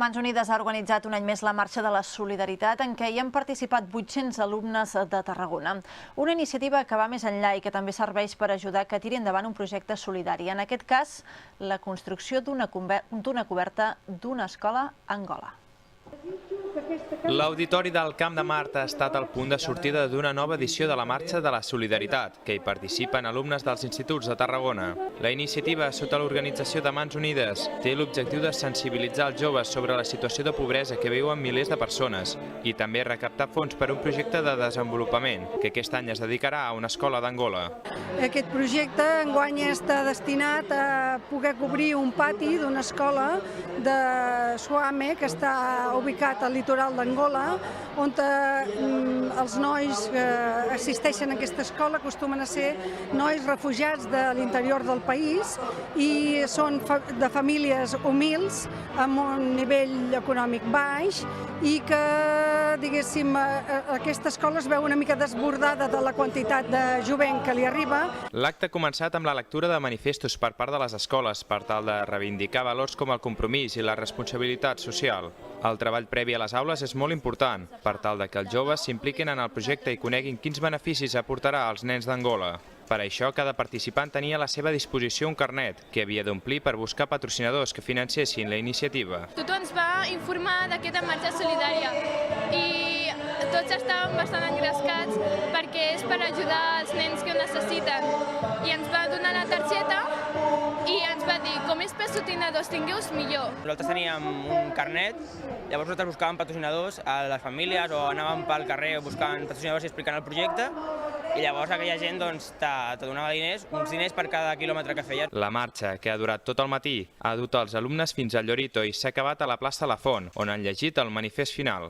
Mans Unides ha organitzat un any més la Marxa de la Solidaritat, en què hi han participat 800 alumnes de Tarragona. Una iniciativa que va més enllà i que també serveix per ajudar que tiri endavant un projecte solidari. En aquest cas, la construcció d'una coberta d'una escola a Angola. L'Auditori del Camp de Mart ha estat el punt de sortida d'una nova edició de la Marxa de la Solidaritat, que hi participen alumnes dels instituts de Tarragona. La iniciativa, sota l'organització de Mans Unides, té l'objectiu de sensibilitzar els joves sobre la situació de pobresa que viuen milers de persones i també recaptar fons per un projecte de desenvolupament, que aquest any es dedicarà a una escola d'Angola. Aquest projecte enguany està destinat a poder cobrir un pati d'una escola de Suame, que està ubicat al litoral d'Angola, on els nois que assisteixen a aquesta escola acostumen a ser nois refugiats de l'interior del país i són de famílies humils, amb un nivell econòmic baix i que, diguéssim, aquesta escola es veu una mica desbordada de la quantitat de jovent que li arriba. L'acte ha començat amb la lectura de manifestos per part de les escoles per tal de reivindicar valors com el compromís i la responsabilitat social. El treball previ a les aules és molt important, per tal que els joves s'impliquin en el projecte i coneguin quins beneficis aportarà als nens d'Angola. Per això, cada participant tenia a la seva disposició un carnet, que havia d'omplir per buscar patrocinadors que financessin la iniciativa. Tothom ens va informar d'aquesta marxa solidària i tots estàvem bastant engrescats perquè és per ajudar els nens que ho necessiten. I ens va donar la targeta i ens va dir, com més patrocinadors tingueu, millor. Nosaltres teníem un carnet, llavors nosaltres buscàvem patrocinadors a les famílies o anàvem pel carrer buscant patrocinadors i explicant el projecte i llavors aquella gent te donava diners, uns diners per cada quilòmetre que feia. La marxa, que ha durat tot el matí, ha dut els alumnes fins a Llorito i s'ha acabat a la plaça La Font, on han llegit el manifest final.